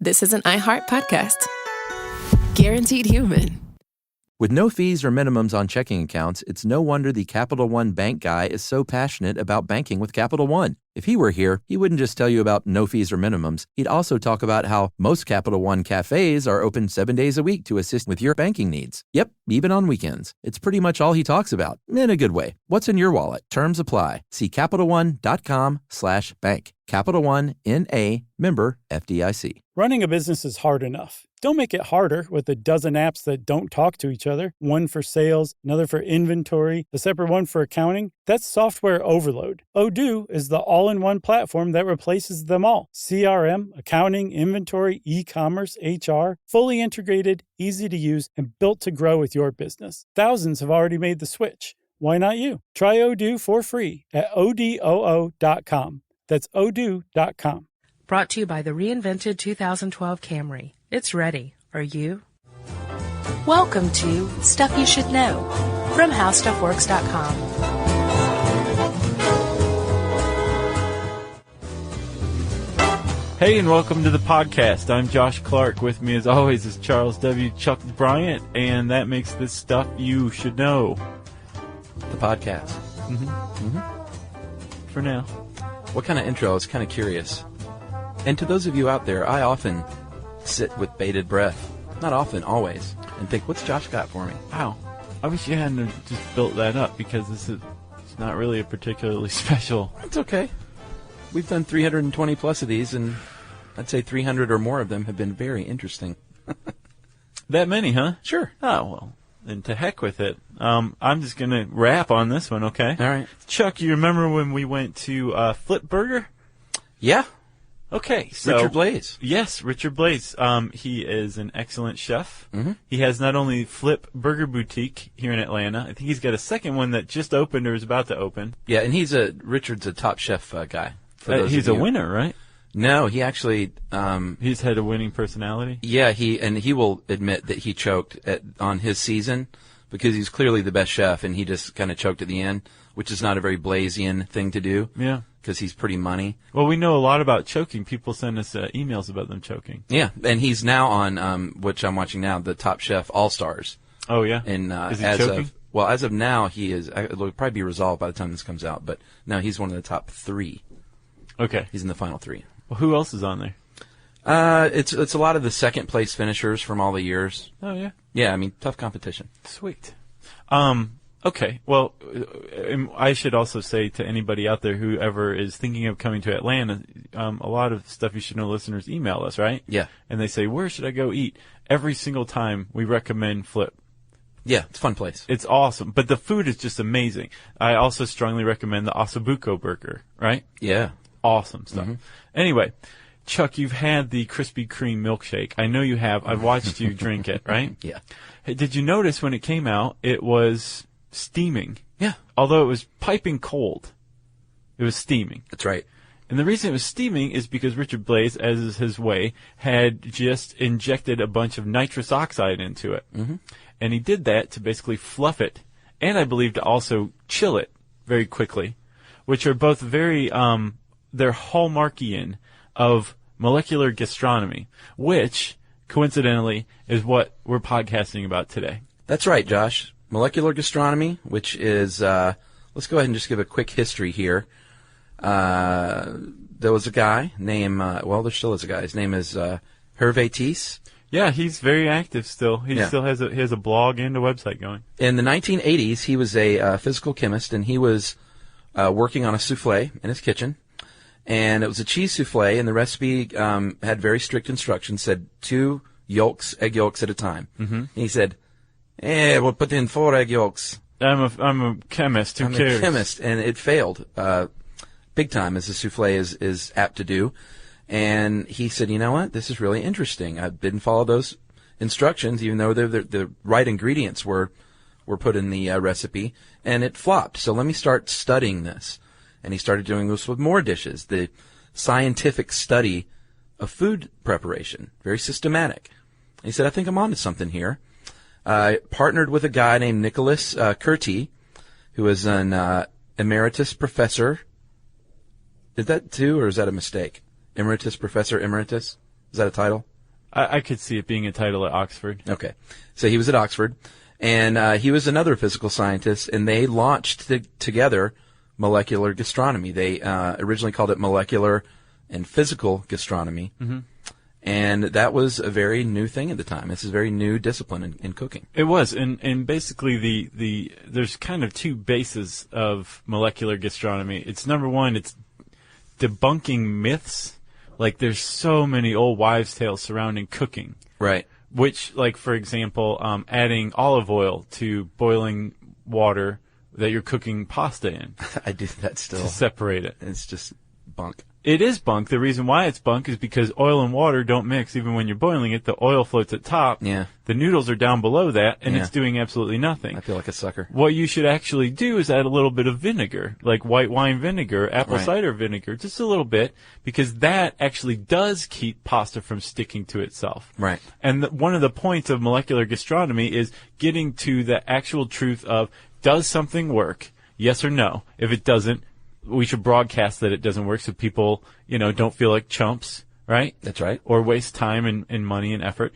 this is an iHeart podcast. Guaranteed human. With no fees or minimums on checking accounts, it's no wonder the Capital One bank guy is so passionate about banking with Capital One. If he were here, he wouldn't just tell you about no fees or minimums. He'd also talk about how most Capital One cafes are open 7 days a week to assist with your banking needs. Yep, even on weekends. It's pretty much all he talks about, in a good way. What's in your wallet? Terms apply. See CapitalOne.com/bank. Capital One, N.A., member FDIC. Running a business is hard enough. Don't make it harder with a dozen apps that don't talk to each other. One for sales, another for inventory, a separate one for accounting. That's software overload. Odoo is the all-in-one platform that replaces them all. CRM, accounting, inventory, e-commerce, HR, fully integrated, easy to use, and built to grow with your business. Thousands have already made the switch. Why not you? Try Odoo for free at odoo.com. That's odoo.com. Brought to you by the reinvented 2012 Camry. It's ready. Are you? Welcome to Stuff You Should Know from HowStuffWorks.com. Hey, and welcome to the podcast. I'm Josh Clark. With me, as always, is Charles W. Chuck Bryant, and that makes this Stuff You Should Know. The podcast. For now. What kind of intro? I was kind of curious. And to those of you out there, I often sit with bated breath. Not often, always. And think, what's Josh got for me? Wow. I wish you hadn't just built that up, because it's not really a particularly special. It's okay. We've done 320 plus of these, and I'd say 300 or more of them have been very interesting. That many, huh? Sure. Oh, well, then to heck with it. I'm just going to wrap on this one, okay? All right. Chuck, you remember when we went to Flip Burger? Yeah. Okay, so Richard Blaze. Yes, Richard Blaze. He is an excellent chef. Mm-hmm. He has not only Flip Burger Boutique here in Atlanta. I think he's got a second one that just opened or is about to open. Yeah, and Richard's a Top Chef guy. He's a winner, right? No, he actually. He's had a winning personality. Yeah, he will admit that he choked on his season because he's clearly the best chef, and he just kind of choked at the end, which is not a very Blazian thing to do. Yeah. Because he's pretty money. Well, we know a lot about choking. People send us emails about them choking. Yeah, and he's now on, which I'm watching now, the Top Chef All-Stars. Oh, yeah? And, is he choking? As of now, he is. It'll probably be resolved by the time this comes out, but now he's one of the top 3. Okay. He's in the final 3. Well, who else is on there? It's a lot of the second place finishers from all the years. Oh, yeah? Yeah, I mean, tough competition. Sweet. Okay, well, I should also say to anybody out there who ever is thinking of coming to Atlanta, a lot of Stuff You Should Know listeners email us, right? Yeah. And they say, where should I go eat? Every single time we recommend Flip. Yeah, it's a fun place. It's awesome, but the food is just amazing. I also strongly recommend the Ossobuco burger, right? Yeah. Awesome stuff. Mm-hmm. Anyway, Chuck, you've had the Krispy Kreme milkshake. I know you have. I've watched you drink it, right? Yeah. Hey, did you notice when it came out, it was steaming? Yeah. Although it was piping cold, it was steaming. That's right. And the reason it was steaming is because Richard Blaze, as is his way, had just injected a bunch of nitrous oxide into it. Mm-hmm. And he did that to basically fluff it, and I believe to also chill it very quickly, which are both very, they're hallmarkian of molecular gastronomy, which, coincidentally, is what we're podcasting about today. That's right, Josh. Molecular gastronomy, which is, let's go ahead and just give a quick history here. There was a guy named, there still is a guy. His name is Herve This. Yeah, he's very active still. He still has a blog and a website going. In the 1980s, he was a physical chemist, and he was working on a souffle in his kitchen. And it was a cheese souffle, and the recipe had very strict instructions, said 2 egg yolks at a time. Mm-hmm. And he said, we'll put in 4 egg yolks. I'm a chemist. Who cares? I'm a chemist, and it failed big time, as a souffle is apt to do. And he said, you know what? This is really interesting. I didn't follow those instructions, even though the right ingredients were put in the recipe, and it flopped. So let me start studying this. And he started doing this with more dishes, the scientific study of food preparation, very systematic. And he said, I think I'm onto something here. I partnered with a guy named Nicholas Curti, who is an emeritus professor. Is that 2, or is that a mistake? Emeritus Professor Emeritus? Is that a title? I could see it being a title at Oxford. Okay. So he was at Oxford, and he was another physical scientist, and they launched together molecular gastronomy. They originally called it molecular and physical gastronomy, and that was a very new thing at the time. This is a very new discipline in cooking. It was, and basically there's kind of two bases of molecular gastronomy. It's number one, it's debunking myths. Like, there's so many old wives' tales surrounding cooking. Right. Which, like, for example, adding olive oil to boiling water that you're cooking pasta in. I do that still. To separate it. It's just bunk. It is bunk. The reason why it's bunk is because oil and water don't mix even when you're boiling it. The oil floats at top. Yeah. The noodles are down below that, and it's doing absolutely nothing. I feel like a sucker. What you should actually do is add a little bit of vinegar, like white wine vinegar, apple cider vinegar, just a little bit, because that actually does keep pasta from sticking to itself. Right. And one of the points of molecular gastronomy is getting to the actual truth of, does something work? Yes or no? If it doesn't, we should broadcast that it doesn't work so people, don't feel like chumps, right? That's right. Or waste time and money and effort.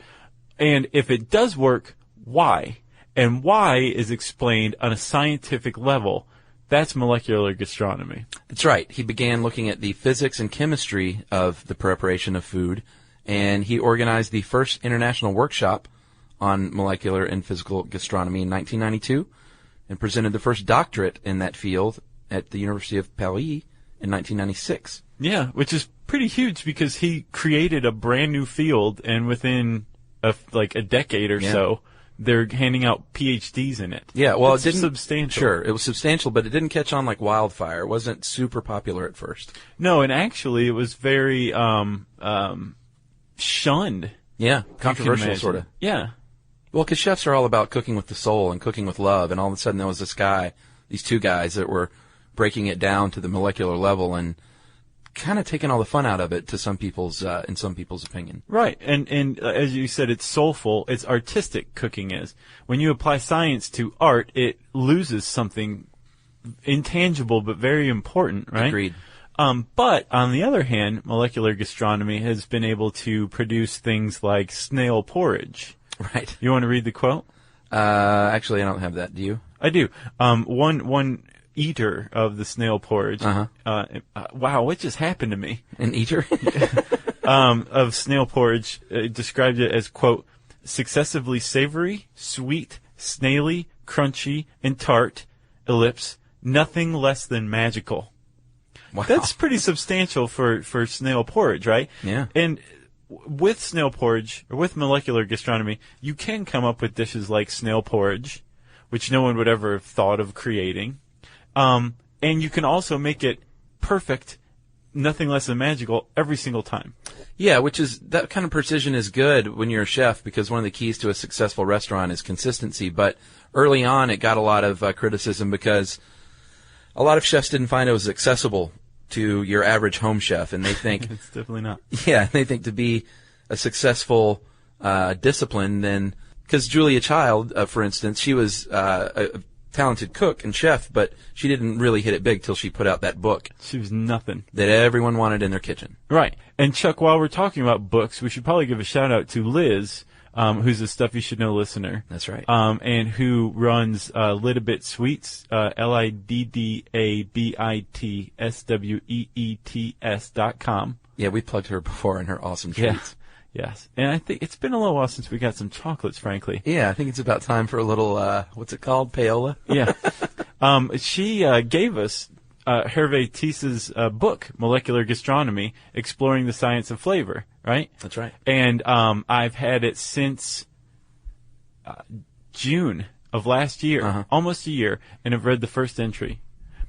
And if it does work, why? And why is explained on a scientific level. That's molecular gastronomy. That's right. He began looking at the physics and chemistry of the preparation of food, and he organized the first international workshop on molecular and physical gastronomy in 1992 and presented the first doctorate in that field at the University of Paris in 1996. Yeah, which is pretty huge because he created a brand new field, and within a decade or so, they're handing out PhDs in it. Yeah, well, it's it didn't substantial. Sure, it was substantial, but it didn't catch on like wildfire. It wasn't super popular at first. No, and actually, it was very shunned. Yeah, controversial, sort of. Yeah. Well, because chefs are all about cooking with the soul and cooking with love, and all of a sudden there was these two guys that were breaking it down to the molecular level and kind of taking all the fun out of it in some people's opinion. Right. And as you said, it's soulful. It's artistic, cooking is. When you apply science to art, it loses something intangible but very important, right? Agreed. But on the other hand, molecular gastronomy has been able to produce things like snail porridge. Right. You want to read the quote? Actually, I don't have that. Do you? I do. One eater of the snail porridge. Wow, what just happened to me? An eater? Of snail porridge described it as, quote, successively savory, sweet, snaily, crunchy, and tart, ellipse, nothing less than magical. Wow. That's pretty substantial for snail porridge, right? Yeah. And with snail porridge, or with molecular gastronomy, you can come up with dishes like snail porridge, which no one would ever have thought of creating. And you can also make it perfect, nothing less than magical, every single time. Yeah, that kind of precision is good when you're a chef, because one of the keys to a successful restaurant is consistency. But early on, it got a lot of criticism because a lot of chefs didn't find it was accessible to your average home chef, and they think it's definitely not. Yeah, they think to be a successful discipline, then because Julia Child, for instance, she was a talented cook and chef, but she didn't really hit it big till she put out that book. She was nothing that everyone wanted in their kitchen. Right. And Chuck, while we're talking about books, we should probably give a shout out to Liz, who's a Stuff You Should Know listener. That's right. And who runs Lidabit Sweets, LIDDABITSWEETS.com. Yeah, we plugged her before in her awesome treats. Yes. And I think it's been a little while since we got some chocolates, frankly. Yeah, I think it's about time for a little, what's it called? Payola? Yeah. She gave us Herve Tiss's book, Molecular Gastronomy, Exploring the Science of Flavor, right? That's right. And I've had it since June of last year, almost a year, and I've read the first entry.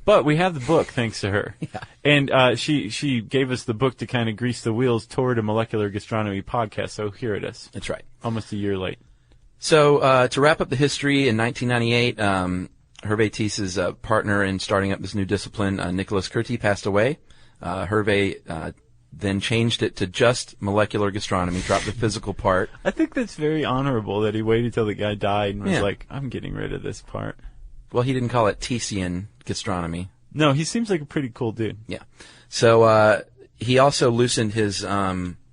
But we have the book, thanks to her. Yeah. And she gave us the book to kind of grease the wheels toward a molecular gastronomy podcast, so here it is. That's right. Almost a year late. So to wrap up the history, in 1998, Herve Tiss's partner in starting up this new discipline, Nicholas Curti, passed away. Herve then changed it to just molecular gastronomy, dropped the physical part. I think that's very honorable that he waited till the guy died and was like, I'm getting rid of this part. Well, he didn't call it Tissian gastronomy. No, he seems like a pretty cool dude. Yeah. So he also loosened his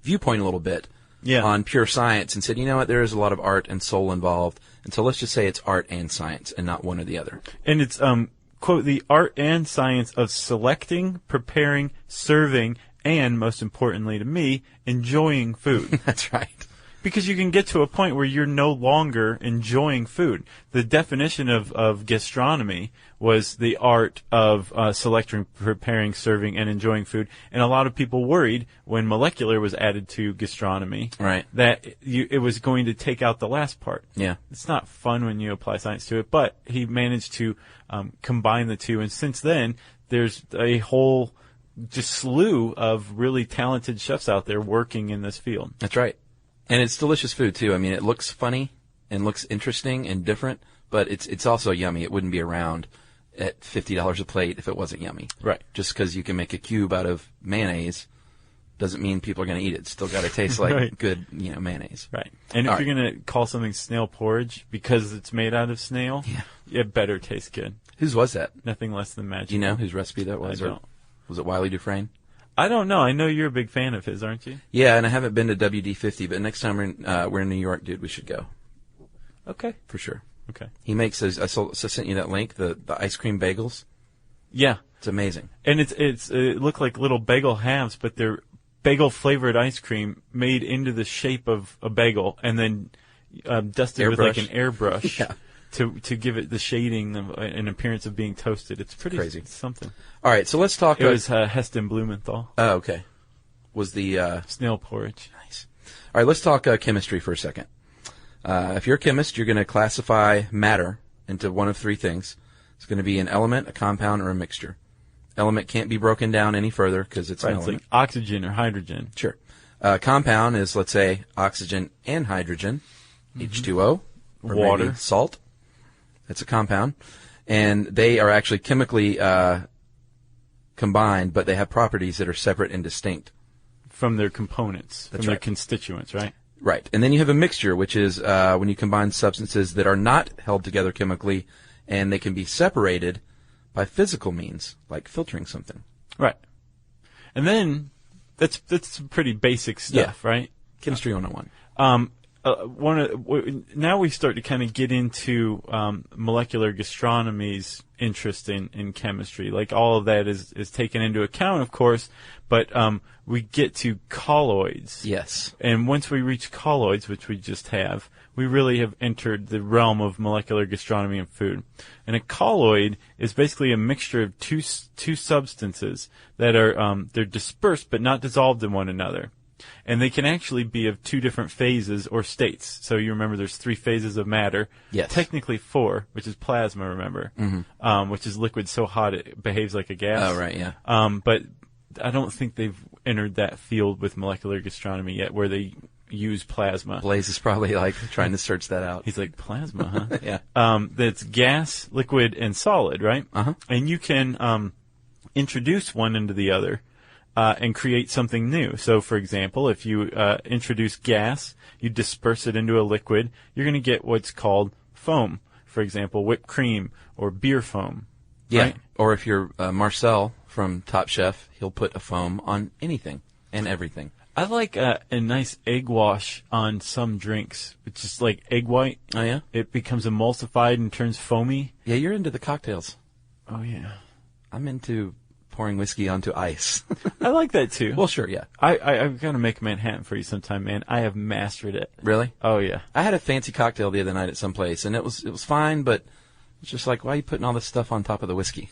viewpoint a little bit on pure science and said, you know what, there is a lot of art and soul involved. And so let's just say it's art and science and not one or the other. And it's, quote, the art and science of selecting, preparing, serving, and most importantly to me, enjoying food. That's right. Because you can get to a point where you're no longer enjoying food. The definition of gastronomy was the art of selecting, preparing, serving, and enjoying food. And a lot of people worried when molecular was added to gastronomy that it was going to take out the last part. Yeah. It's not fun when you apply science to it, but he managed to combine the two. And since then, there's a whole just slew of really talented chefs out there working in this field. That's right. And it's delicious food, too. I mean, it looks funny and looks interesting and different, but it's also yummy. It wouldn't be around at $50 a plate if it wasn't yummy. Right. Just because you can make a cube out of mayonnaise doesn't mean people are going to eat it. It's still got to taste like good, mayonnaise. Right. And if you're going to call something snail porridge because it's made out of snail, it better taste good. Whose was that? Nothing less than magic. Do you know whose recipe that was? I don't. Was it Wiley Dufresne? I don't know. I know you're a big fan of his, aren't you? Yeah, and I haven't been to WD-50, but next time we're in New York, dude, we should go. Okay. For sure. Okay. He makes I sent you that link, the ice cream bagels. Yeah. It's amazing. And it look like little bagel halves, but they're bagel flavored ice cream made into the shape of a bagel and then dusted with like an airbrush. Yeah. To give it the shading of an appearance of being toasted. It's pretty crazy. Something. All right, so let's talk. It was Heston Blumenthal. Oh, okay. Was the snail porridge. Nice. All right, let's talk chemistry for a second. If you're a chemist, you're going to classify matter into one of three things. It's going to be an element, a compound, or a mixture. Element can't be broken down any further because it's an element. It's like oxygen or hydrogen. Sure. Compound is, let's say, oxygen and hydrogen, H2O, or water, maybe salt. It's a compound, and they are actually chemically combined, but they have properties that are separate and distinct from their components, That's from right. their constituents, right? Right. And then you have a mixture, which is when you combine substances that are not held together chemically, and they can be separated by physical means, like filtering something. Right. And then that's pretty basic stuff, right? Chemistry 101. Now we start to kind of get into molecular gastronomy's interest in chemistry. Like all of that is taken into account, of course, but we get to colloids. Yes. And once we reach colloids, which we just have, we really have entered the realm of molecular gastronomy and food. And a colloid is basically a mixture of two substances that are they're dispersed but not dissolved in one another. And they can actually be of two different phases or states. So you remember there's three phases of matter. Yes. Technically four, which is plasma, remember, which is liquid so hot it behaves like a gas. Oh, right, yeah. But I don't think they've entered that field with molecular gastronomy yet where they use plasma. Blaze is probably like trying to search that out. He's like, plasma, huh? Yeah. That's gas, liquid, and solid, right? Uh-huh. And you can introduce one into the other. And create something new. So, for example, if you introduce gas, you disperse it into a liquid, you're going to get what's called foam. For example, whipped cream or beer foam. Yeah. Right? Or if you're Marcel from Top Chef, he'll put a foam on anything and everything. I like a nice egg wash on some drinks. It's just like egg white. Oh, yeah? It becomes emulsified and turns foamy. Yeah, you're into the cocktails. Oh, yeah. I'm into pouring whiskey onto ice. I like that, too. Well, sure, yeah. I've got to make Manhattan for you sometime, man. I have mastered it. Really? Oh, yeah. I had a fancy cocktail the other night at some place, and it was fine, but it's just like, why are you putting all this stuff on top of the whiskey?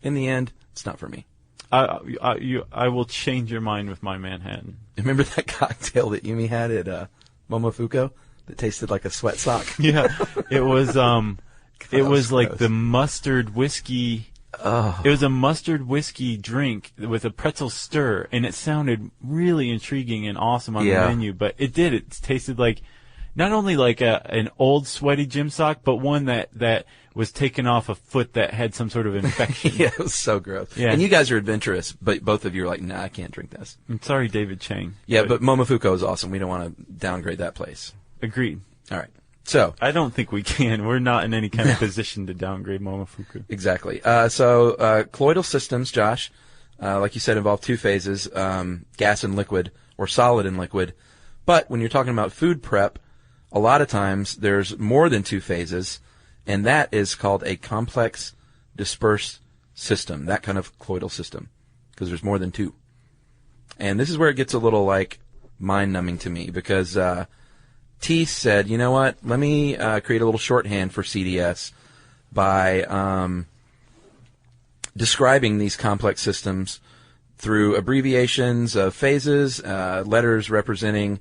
In the end, it's not for me. I will change your mind with my Manhattan. Remember that cocktail that Yumi had at Momofuku that tasted like a sweat sock? Yeah, it was. It was like gross. the mustard whiskey. Oh. It was a mustard whiskey drink with a pretzel stir, and it sounded really intriguing and awesome on the menu. But it did. It tasted like not only like an old sweaty gym sock, but one that was taken off a foot that had some sort of infection. Yeah, it was so gross. Yeah. And you guys are adventurous, but both of you are like, nah, I can't drink this. I'm sorry, David Chang. Yeah, but Momofuku is awesome. We don't want to downgrade that place. Agreed. All right. So I don't think we can. We're not in any kind of position to downgrade Momofuku. exactly. So colloidal systems, Josh, like you said, involve two phases, gas and liquid, or solid and liquid. But when you're talking about food prep, a lot of times there's more than 2 phases, and that is called a complex dispersed system, that kind of colloidal system, because there's more than 2. And this is where it gets a little like mind-numbing to me, because Thies said, you know what, let me create a little shorthand for CDS by describing these complex systems through abbreviations of phases, letters representing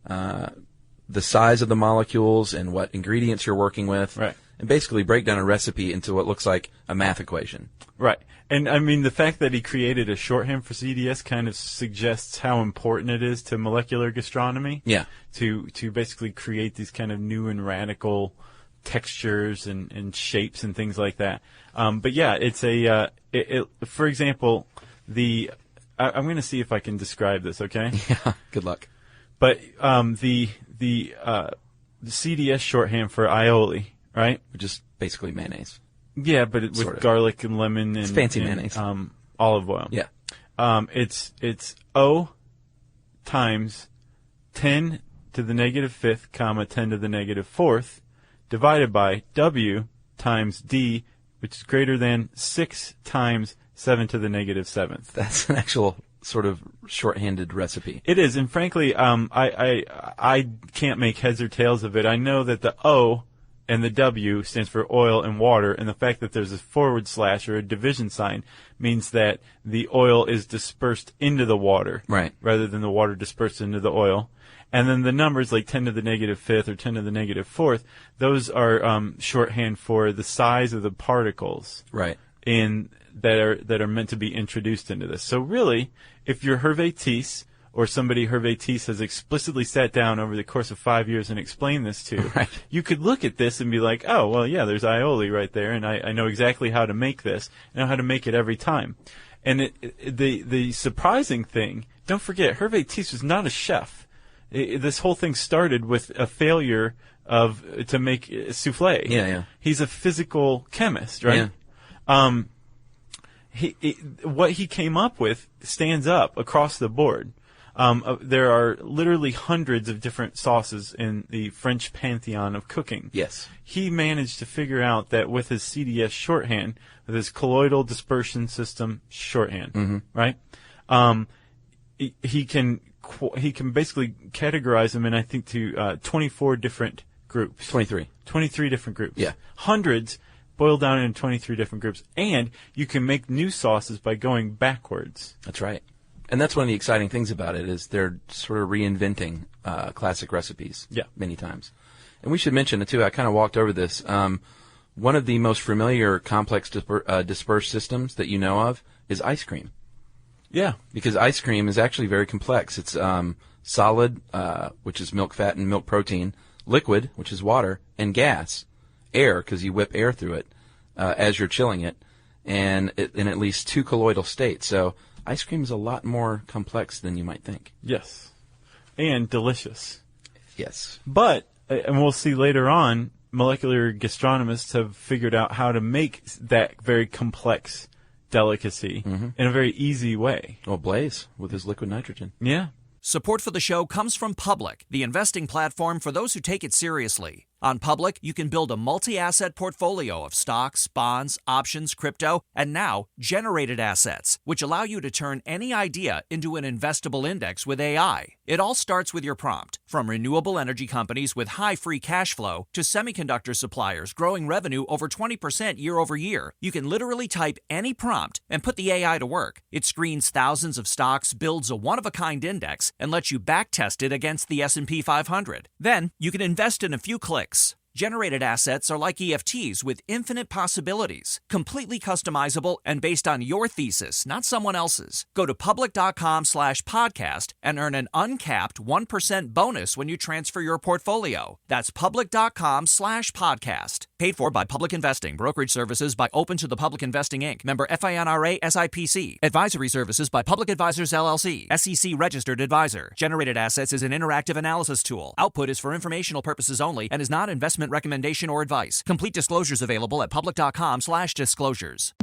the size of the molecules and what ingredients you're working with, right, and basically break down a recipe into what looks like a math equation. Right. And I mean, the fact that he created a shorthand for CDS kind of suggests how important it is to molecular gastronomy. Yeah. To basically create these kind of new and radical textures and shapes and things like that. But yeah, it's for example, I'm going to see if I can describe this, okay? Yeah, good luck. But the CDS shorthand for aioli, right? Which is basically mayonnaise. Yeah, but with garlic and lemon and it's fancy mayonnaise. Olive oil. Yeah. It's O times 10 to the negative 5th, comma 10 to the negative 4th, divided by W times D, which is greater than 6 times 7 to the negative 7th. That's an actual sort of shorthanded recipe. It is, and frankly, I can't make heads or tails of it. I know that the O and the W stands for oil and water, and the fact that there's a forward slash or a division sign means that the oil is dispersed into the water, right, rather than the water dispersed into the oil. And then the numbers like 10 to the negative 5th or 10 to the negative 4th, those are shorthand for the size of the particles, right, that are meant to be introduced into this. So really, if you're Herve This, or somebody Herve This has explicitly sat down over the course of 5 years and explained this to, right, you could look at this and be like, oh, well, yeah, there's aioli right there, and I know exactly how to make this. I know how to make it every time. And the surprising thing, don't forget, Herve This was not a chef. This whole thing started with a failure to make souffle. Yeah, yeah. He's a physical chemist, right? Yeah. What he came up with stands up across the board. There are literally hundreds of different sauces in the French pantheon of cooking. Yes. He managed to figure out that with his CDS shorthand, with his colloidal dispersion system shorthand, mm-hmm, right? He can basically categorize them in, I think, to 24 different groups. 23 different groups. Yeah. Hundreds boiled down into 23 different groups, and you can make new sauces by going backwards. That's right. And that's one of the exciting things about it, is they're sort of reinventing classic recipes, yeah, many times. And we should mention it too, I kind of walked over this. One of the most familiar complex dispersed systems that you know of is ice cream. Yeah. Because ice cream is actually very complex. It's solid, which is milk fat and milk protein, liquid, which is water, and gas, air, because you whip air through it as you're chilling it, and in at least 2 colloidal states. So ice cream is a lot more complex than you might think. Yes. And delicious. Yes. But, and we'll see later on, molecular gastronomists have figured out how to make that very complex delicacy, mm-hmm, in a very easy way. Well, Blaze, with his liquid nitrogen. Yeah. Support for the show comes from Public, the investing platform for those who take it seriously. On Public, you can build a multi-asset portfolio of stocks, bonds, options, crypto, and now generated assets, which allow you to turn any idea into an investable index with AI. It all starts with your prompt, from renewable energy companies with high free cash flow to semiconductor suppliers growing revenue over 20% year over year. You can literally type any prompt and put the AI to work. It screens thousands of stocks, builds a one-of-a-kind index, and lets you backtest it against the S&P 500. Then, you can invest in a few clicks. Generated assets are like EFTs with infinite possibilities, completely customizable and based on your thesis, not someone else's. Go to public.com/podcast and earn an uncapped 1% bonus when you transfer your portfolio. That's public.com/podcast. Paid for by Public Investing. Brokerage services by Open to the Public Investing, Inc. Member FINRA SIPC. Advisory services by Public Advisors, LLC. SEC registered advisor. Generated assets is an interactive analysis tool. Output is for informational purposes only and is not investment recommendation or advice. Complete disclosures available at public.com/disclosures.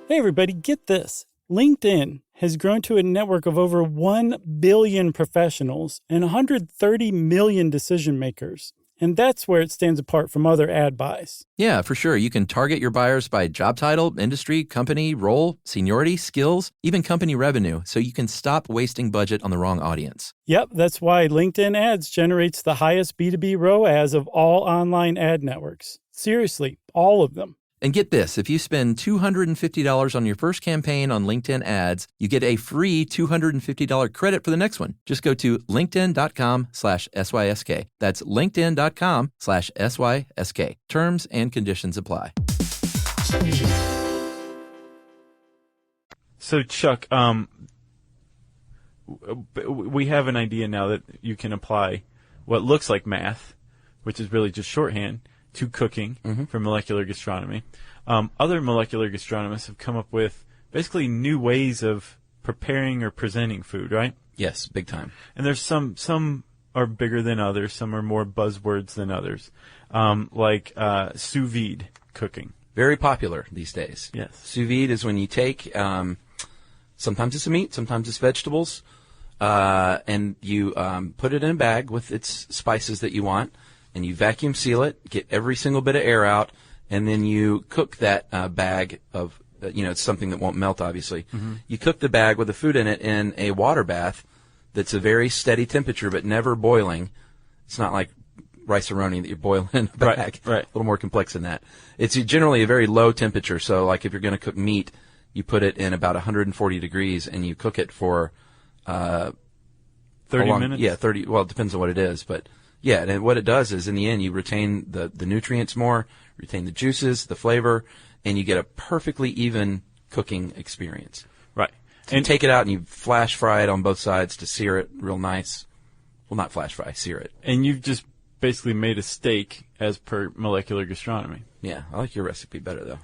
Hey everybody, get this. LinkedIn has grown to a network of over 1 billion professionals and 130 million decision makers. And that's where it stands apart from other ad buys. Yeah, for sure. You can target your buyers by job title, industry, company, role, seniority, skills, even company revenue, so you can stop wasting budget on the wrong audience. Yep, that's why LinkedIn Ads generates the highest B2B ROAS of all online ad networks. Seriously, all of them. And get this, if you spend $250 on your first campaign on LinkedIn Ads, you get a free $250 credit for the next one. Just go to linkedin.com/SYSK. That's linkedin.com/SYSK. Terms and conditions apply. So, Chuck, we have an idea now that you can apply what looks like math, which is really just shorthand, to cooking for molecular gastronomy. Other molecular gastronomists have come up with basically new ways of preparing or presenting food, right? Yes, big time. And there's some are bigger than others, some are more buzzwords than others, like sous vide cooking. Very popular these days. Yes. Sous vide is when you take, sometimes it's a meat, sometimes it's vegetables, and you put it in a bag with its spices that you want, and you vacuum seal it, get every single bit of air out, and then you cook that bag of, it's something that won't melt, obviously. You cook the bag with the food in it in a water bath that's a very steady temperature but never boiling. It's not like rice-a-roni that you're boiling in a bag. Right. A little more complex than that. It's generally a very low temperature, so like if you're going to cook meat, you put it in about 140 degrees and you cook it for 30 minutes? Yeah, 30. Well, it depends on what it is, but yeah, and what it does is in the end you retain the nutrients more, retain the juices, the flavor, and you get a perfectly even cooking experience. Right. And take it out and you flash fry it on both sides to sear it real nice. Well, not flash fry, sear it. And you've just basically made a steak as per molecular gastronomy. Yeah, I like your recipe better though.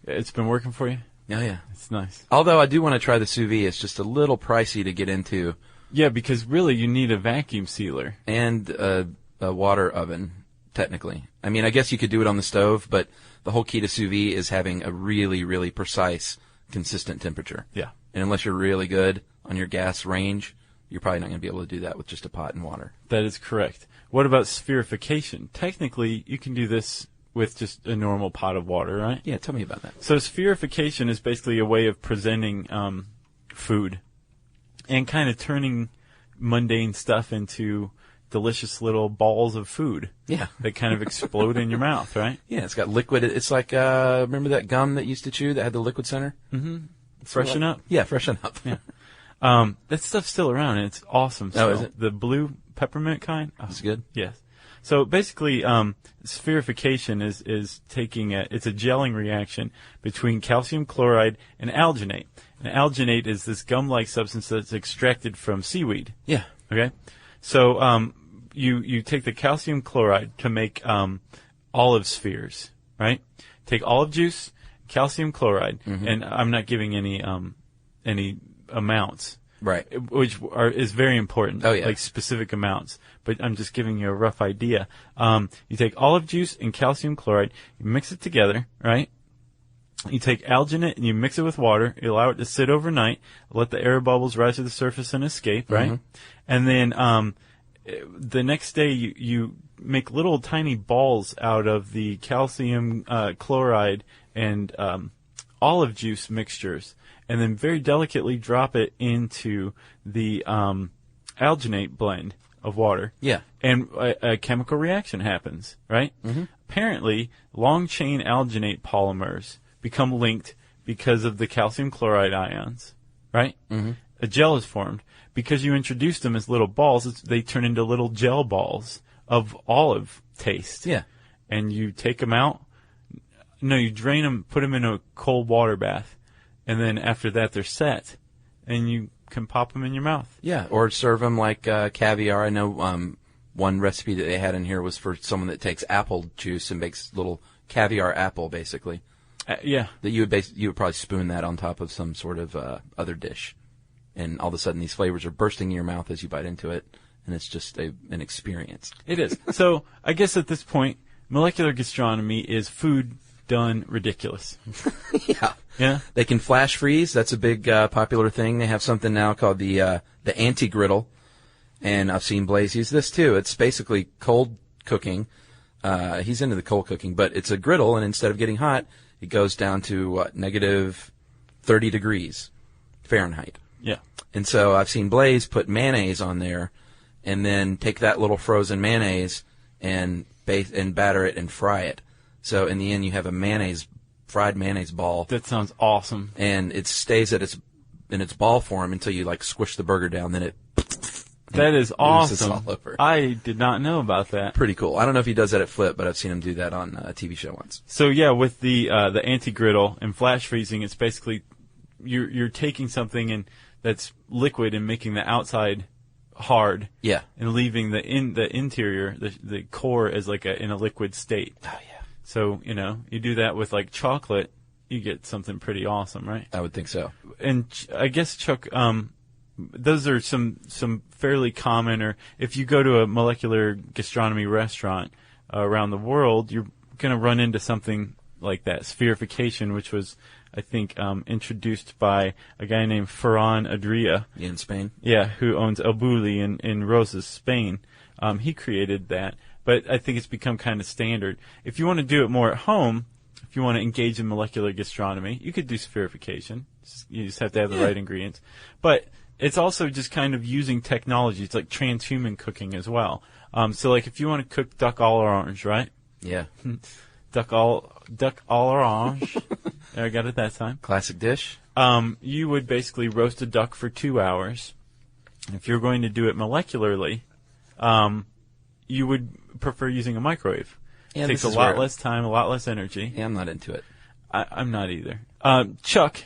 It's been working for you? Oh yeah. It's nice. Although I do want to try the sous vide. It's just a little pricey to get into. Yeah, because really you need a vacuum sealer. And a water oven, technically. I mean, I guess you could do it on the stove, but the whole key to sous vide is having a really, really precise, consistent temperature. Yeah. And unless you're really good on your gas range, you're probably not going to be able to do that with just a pot and water. That is correct. What about spherification? Technically, you can do this with just a normal pot of water, right? Yeah, tell me about that. So spherification is basically a way of presenting food and kind of turning mundane stuff into delicious little balls of food. Yeah. That kind of explode in your mouth, right? Yeah, it's got liquid. It's like, remember that gum that you used to chew that had the liquid center? Mm-hmm. Freshen up? Yeah, freshen up. Yeah. That stuff's still around, and it's awesome. Oh, is it? The blue peppermint kind? Oh, it's good? Yes. So basically, spherification is taking it's a gelling reaction between calcium chloride and alginate. And alginate is this gum-like substance that's extracted from seaweed. Yeah. Okay? So you take the calcium chloride to make olive spheres, right? Take olive juice, calcium chloride, and I'm not giving any amounts. Right. Which is very important. Oh, yeah. Like specific amounts. But I'm just giving you a rough idea. You take olive juice and calcium chloride, you mix it together, right? You take alginate and you mix it with water. You allow it to sit overnight. Let the air bubbles rise to the surface and escape, right? And then the next day you make little tiny balls out of the calcium chloride and olive juice mixtures, and then very delicately drop it into the alginate blend of water. Yeah. And a chemical reaction happens, right? Apparently, long-chain alginate polymers become linked because of the calcium chloride ions, right? A gel is formed. Because you introduce them as little balls, they turn into little gel balls of olive taste. Yeah. And you take them out. No, you drain them, put them in a cold water bath, and then after that they're set, and you can pop them in your mouth. Yeah, or serve them like caviar. I know one recipe that they had in here was for someone that takes apple juice and makes little caviar apple, basically. Yeah. That you would probably spoon that on top of some sort of other dish, and all of a sudden these flavors are bursting in your mouth as you bite into it, and it's just an experience. It is. So I guess at this point, molecular gastronomy is food done ridiculous. Yeah. Yeah. They can flash freeze. That's a big popular thing. They have something now called the anti-griddle, and I've seen Blaze use this too. It's basically cold cooking. He's into the cold cooking, but it's a griddle, and instead of getting hot, it goes down to negative 30 degrees Fahrenheit. Yeah. And so I've seen Blaze put mayonnaise on there, and then take that little frozen mayonnaise and batter it and fry it. So in the end, you have a fried mayonnaise ball. That sounds awesome. And it stays in its ball form until you like squish the burger down. Then it. That is awesome. All over. I did not know about that. Pretty cool. I don't know if he does that at Flip, but I've seen him do that on a TV show once. So yeah, with the anti-griddle and flash freezing, it's basically you're taking something that's liquid and making the outside hard. Yeah. And leaving the interior, the core, as like in a liquid state. Oh yeah. So you do that with like chocolate, you get something pretty awesome, right? I would think so. And I guess, Chuck, those are some fairly common, or if you go to a molecular gastronomy restaurant around the world, you're going to run into something like that, spherification, which was, I think, introduced by a guy named Ferran Adria. In Spain? Yeah, who owns El Bulli in Roses, Spain. He created that, but I think it's become kind of standard. If you want to do it more at home, if you want to engage in molecular gastronomy, you could do spherification. You just have to have the right ingredients. But it's also just kind of using technology. It's like transhuman cooking as well. So like if you want to cook duck à l'orange, right? Yeah. Duck à l'orange. There, I got it that time. Classic dish. You would basically roast a duck for 2 hours. If you're going to do it molecularly, you would prefer using a microwave. Yeah, it takes a lot less time, a lot less energy. Yeah, I'm not into it. I'm not either. Chuck.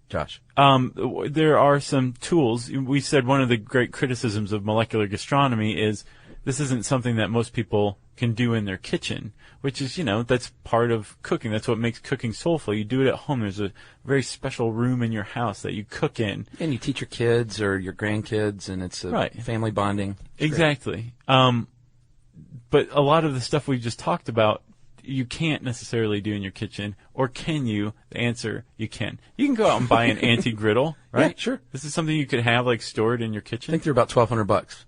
Josh. There are some tools. We said one of the great criticisms of molecular gastronomy is this isn't something that most people can do in their kitchen, which is, that's part of cooking. That's what makes cooking soulful. You do it at home. There's a very special room in your house that you cook in. And you teach your kids or your grandkids, and it's a family bonding. It's exactly. But a lot of the stuff we've just talked about, you can't necessarily do in your kitchen, or can you? The answer, you can. You can go out and buy an anti-griddle, right? Yeah, sure. This is something you could have stored in your kitchen. I think they're about $1,200.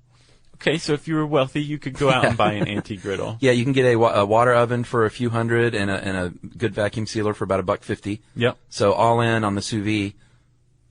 Okay, so if you were wealthy, you could go out and buy an anti-griddle. Yeah, you can get a water oven for a few hundred and a good vacuum sealer for about $1.50. Yep. So all in on the sous vide,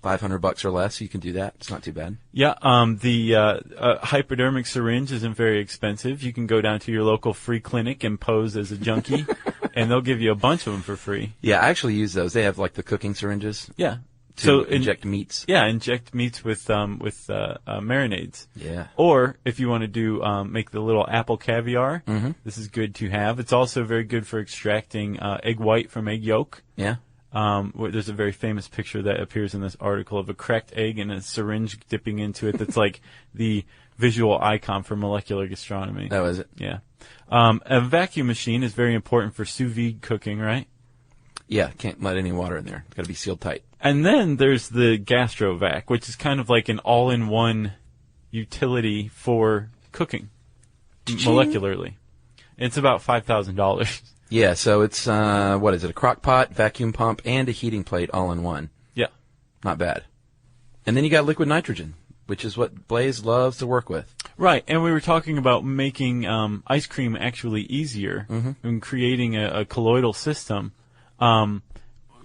$500 or less. You can do that. It's not too bad. Yeah. The hypodermic syringe isn't very expensive. You can go down to your local free clinic and pose as a junkie, and they'll give you a bunch of them for free. Yeah, I actually use those. They have like the cooking syringes. Yeah. To inject meats. Yeah, inject meats with marinades. Yeah. Or if you want to do make the little apple caviar, this is good to have. It's also very good for extracting egg white from egg yolk. Yeah. There's a very famous picture that appears in this article of a cracked egg and a syringe dipping into it. That's like the visual icon for molecular gastronomy. That was it. Yeah. A vacuum machine is very important for sous vide cooking, right? Yeah, can't let any water in there. It's got to be sealed tight. And then there's the GastroVac, which is kind of like an all-in-one utility for cooking molecularly. It's about $5,000. Yeah, so it's, what is it, a crock pot, vacuum pump, and a heating plate all in one. Yeah. Not bad. And then you got liquid nitrogen, which is what Blaze loves to work with. Right, and we were talking about making ice cream actually easier and creating a colloidal system.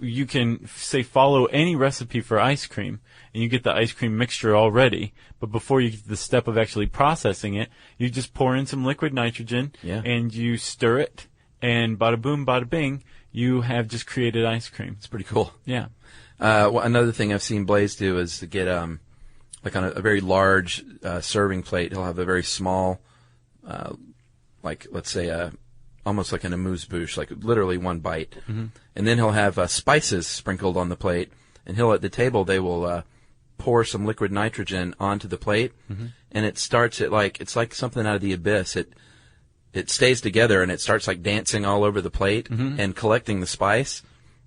You can, say, follow any recipe for ice cream, and you get the ice cream mixture already. But before you get to the step of actually processing it, you just pour in some liquid nitrogen, and you stir it, and bada boom, bada bing, you have just created ice cream. It's pretty cool. Yeah. Another thing I've seen Blaze do is to get, like on a very large serving plate, he'll have a very small, like, let's say, almost like an amuse-bouche, like literally one bite. And then he'll have spices sprinkled on the plate, and at the table they will pour some liquid nitrogen onto the plate, and it starts it's like something out of the abyss. It stays together, and it starts like dancing all over the plate and collecting the spice.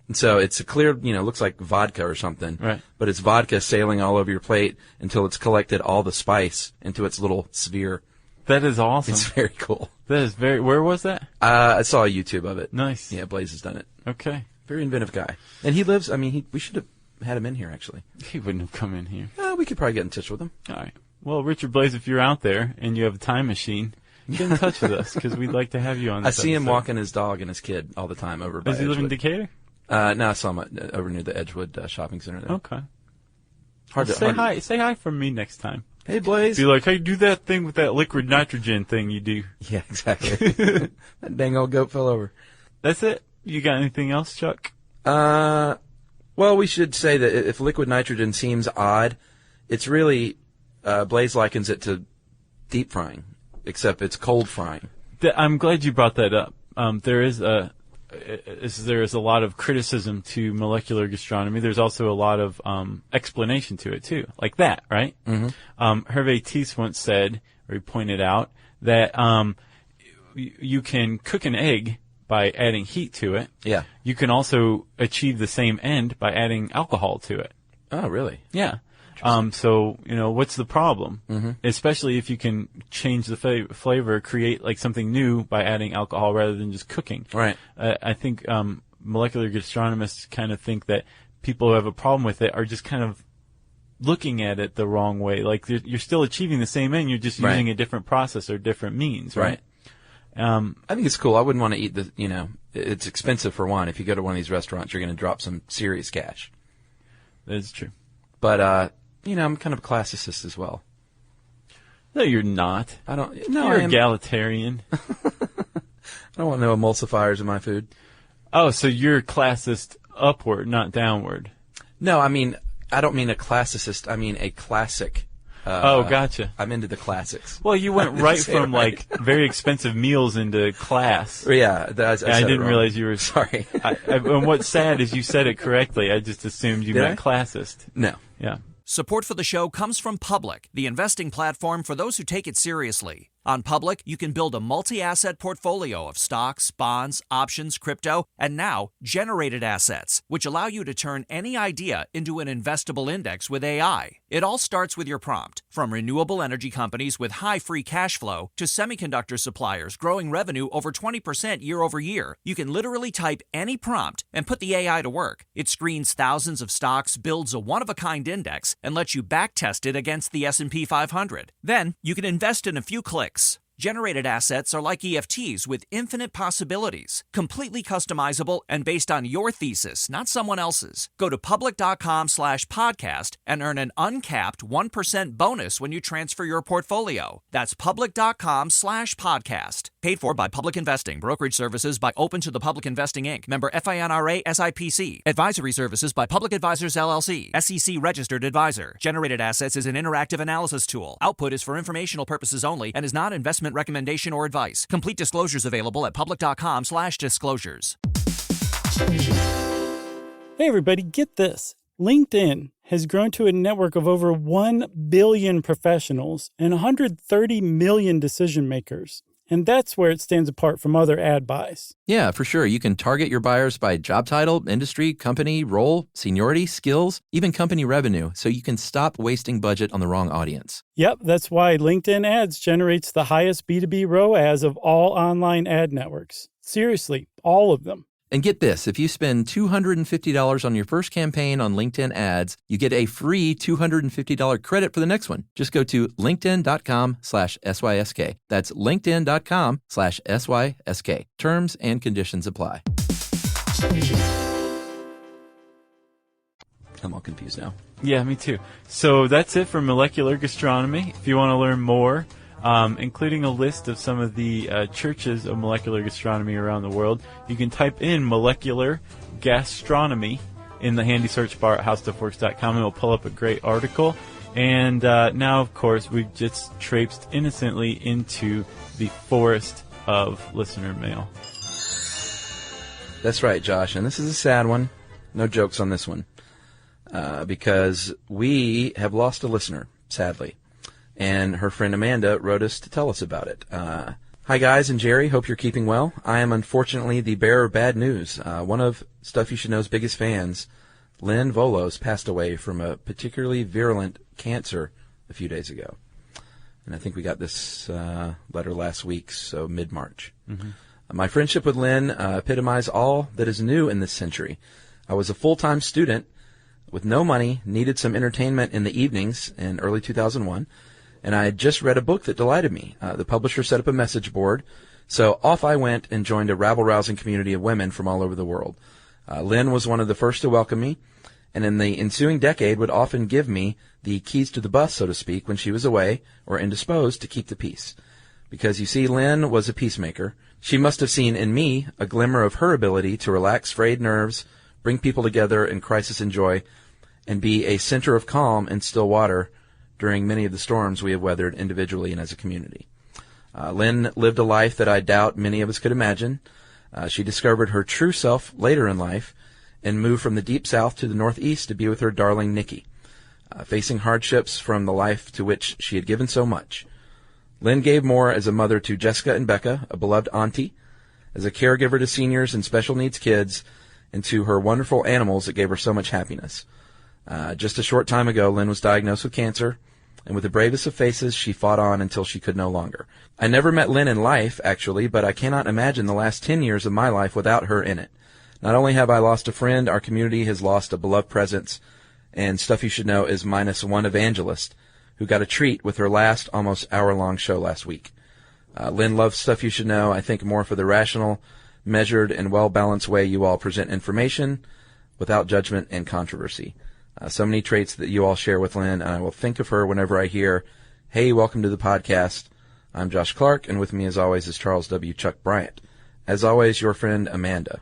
And so it's a clear, looks like vodka or something. Right. But it's vodka sailing all over your plate until it's collected all the spice into its little sphere. That is awesome. It's very cool. That is very. Where was that? I saw a YouTube of it. Nice. Yeah, Blaze has done it. Okay. Very inventive guy. And he lives, we should have had him in here, actually. He wouldn't have come in here. We could probably get in touch with him. All right. Well, Richard Blaze, if you're out there and you have a time machine, get in touch with us because we'd like to have you on this I see him episode. walking his dog and his kid all the time over by Does he live in Edgewood. Decatur? No, I saw him over near the Edgewood shopping center there. Okay. Say hi. Say hi from me next time. Hey, Blaze. Be like, hey, do that thing with that liquid nitrogen thing you do. Yeah, exactly. That dang old goat fell over. That's it? You got anything else, Chuck? Well, we should say that if liquid nitrogen seems odd, it's really, Blaze likens it to deep frying, except it's cold frying. I'm glad you brought that up. There is a lot of criticism to molecular gastronomy. There's also a lot of explanation to it too, like that, right? Mm-hmm. Herve This once said, or he pointed out, that you can cook an egg by adding heat to it. Yeah. You can also achieve the same end by adding alcohol to it. Oh, really? Yeah. So, what's the problem? Mm-hmm. Especially if you can change the flavor, create like something new by adding alcohol rather than just cooking. Right. I think molecular gastronomists kind of think that people who have a problem with it are just kind of looking at it the wrong way. Like you're still achieving the same end, you're just using a different process or different means, right? I think it's cool. I wouldn't want to eat it's expensive for one. If you go to one of these restaurants, you're going to drop some serious cash. That is true. But, I'm kind of a classicist as well. No, you're not. You're egalitarian. I don't want no emulsifiers in my food. Oh, so you're classist upward, not downward. No, I don't mean a classicist. I mean a classic. Gotcha. I'm into the classics. Well, you went right from like very expensive meals into class. Yeah, I didn't realize you were sorry. And what's sad is you said it correctly. I just assumed you meant classist. No. Yeah. Support for the show comes from Public, the investing platform for those who take it seriously. On Public, you can build a multi-asset portfolio of stocks, bonds, options, crypto, and now generated assets, which allow you to turn any idea into an investable index with AI. It all starts with your prompt, from renewable energy companies with high free cash flow to semiconductor suppliers growing revenue over 20% year over year. You can literally type any prompt and put the AI to work. It screens thousands of stocks, builds a one-of-a-kind index, and lets you backtest it against the S&P 500. Then, you can invest in a few clicks. Generated assets are like EFTs with infinite possibilities, completely customizable and based on your thesis, not someone else's. Go to public.com/podcast and earn an uncapped 1% bonus when you transfer your portfolio. That's public.com/podcast. Paid for by Public Investing. Brokerage services by Open to the Public Investing, Inc. Member FINRA SIPC. Advisory services by Public Advisors, LLC. SEC registered advisor. Generated assets is an interactive analysis tool. Output is for informational purposes only and is not investment recommendation or advice. Complete disclosures available at public.com/disclosures. Hey everybody, get this. LinkedIn has grown to a network of over 1 billion professionals and 130 million decision makers. And that's where it stands apart from other ad buys. Yeah, for sure. You can target your buyers by job title, industry, company, role, seniority, skills, even company revenue, so you can stop wasting budget on the wrong audience. Yep, that's why LinkedIn Ads generates the highest B2B ROAS of all online ad networks. Seriously, all of them. And get this, if you spend $250 on your first campaign on LinkedIn Ads, you get a free $250 credit for the next one. Just go to linkedin.com/SYSK. That's linkedin.com/SYSK. Terms and conditions apply. I'm all confused now. Yeah, me too. So that's it for molecular gastronomy. If you want to learn more, including a list of some of the churches of molecular gastronomy around the world, you can type in molecular gastronomy in the handy search bar at howstuffworks.com, and it'll pull up a great article. And now, of course, we've just traipsed innocently into the forest of listener mail. That's right, Josh, and this is a sad one. No jokes on this one. Because we have lost a listener, sadly. And her friend Amanda wrote us to tell us about it. Hi, guys, and Jerry. Hope you're keeping well. I am unfortunately the bearer of bad news. One of Stuff You Should Know's biggest fans, Lynn Volos, passed away from a particularly virulent cancer a few days ago. And I think we got this letter last week, so mid-March. My friendship with Lynn epitomized all that is new in this century. I was a full-time student with no money, needed some entertainment in the evenings in early 2001, and I had just read a book that delighted me. The publisher set up a message board, so off I went and joined a rabble-rousing community of women from all over the world. Lynn was one of the first to welcome me, and in the ensuing decade would often give me the keys to the bus, so to speak, when she was away or indisposed to keep the peace. Because, you see, Lynn was a peacemaker. She must have seen in me a glimmer of her ability to relax frayed nerves, bring people together in crisis and joy, and be a center of calm and still water during many of the storms we have weathered individually and as a community. Lynn lived a life that I doubt many of us could imagine. She discovered her true self later in life and moved from the deep south to the northeast to be with her darling Nikki, facing hardships from the life to which she had given so much. Lynn gave more as a mother to Jessica and Becca, a beloved auntie, as a caregiver to seniors and special needs kids, and to her wonderful animals that gave her so much happiness. Just a short time ago, Lynn was diagnosed with cancer, and with the bravest of faces, she fought on until she could no longer. I never met Lynn in life, actually, but I cannot imagine the last 10 years of my life without her in it. Not only have I lost a friend, our community has lost a beloved presence, and Stuff You Should Know is minus one evangelist who got a treat with her last almost hour-long show last week. Lynn loves Stuff You Should Know, I think, more for the rational, measured, and well-balanced way you all present information without judgment and controversy. So many traits that you all share with Lynn, and I will think of her whenever I hear, "Hey, welcome to the podcast. I'm Josh Clark, and with me as always is Charles W. Chuck Bryant. As always, your friend Amanda."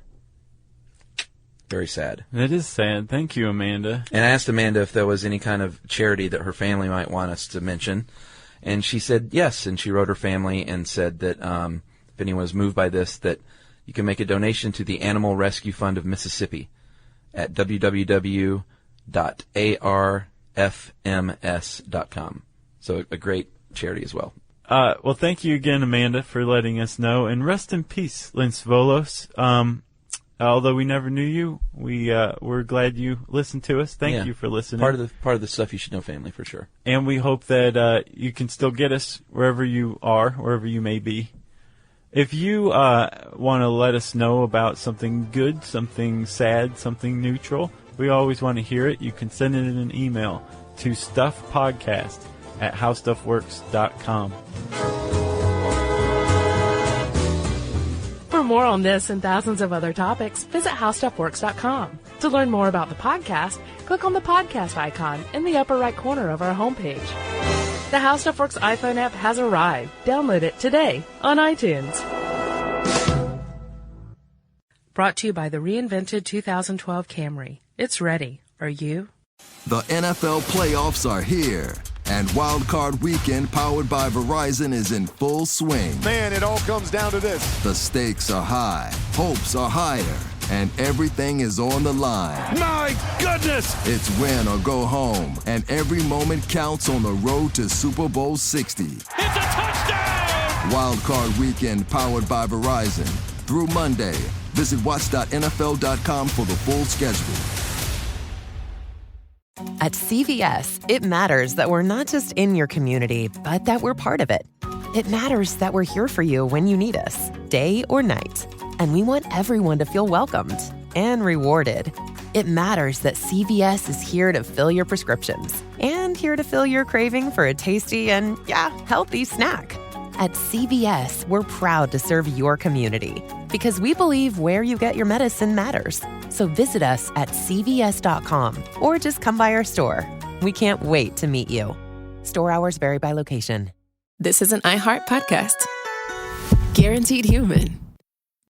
Very sad. It is sad. Thank you, Amanda. And I asked Amanda if there was any kind of charity that her family might want us to mention, and she said yes, and she wrote her family and said that if anyone was moved by this, that you can make a donation to the Animal Rescue Fund of Mississippi at www.arfms.com. So a great charity as well. Well, thank you again, Amanda, for letting us know. And rest in peace, Lynn Svolos. Although we never knew you, we're glad you listened to us. Thank you for listening. Part of the Stuff You Should Know family, for sure. And we hope that you can still get us wherever you are, wherever you may be. If you want to let us know about something good, something sad, something neutral, we always want to hear it. You can send it in an email to stuffpodcast@howstuffworks.com. For more on this and thousands of other topics, visit howstuffworks.com. To learn more about the podcast, click on the podcast icon in the upper right corner of our homepage. The How Stuff Works iPhone app has arrived. Download it today on iTunes. Brought to you by the reinvented 2012 Camry. It's ready. Are you? The NFL playoffs are here, and Wild Card Weekend, powered by Verizon, is in full swing. Man, it all comes down to this. The stakes are high, hopes are higher, and everything is on the line. My goodness! It's win or go home, and every moment counts on the road to Super Bowl 60. It's a touchdown! Wild Card Weekend, powered by Verizon. Through Monday. Visit watch.nfl.com for the full schedule. At CVS, it matters that we're not just in your community, but that we're part of it. It matters that we're here for you when you need us, day or night. And we want everyone to feel welcomed and rewarded. It matters that CVS is here to fill your prescriptions and here to fill your craving for a tasty and, healthy snack. At CVS, we're proud to serve your community because we believe where you get your medicine matters. So visit us at cvs.com or just come by our store. We can't wait to meet you. Store hours vary by location. This is an iHeart podcast. Guaranteed human.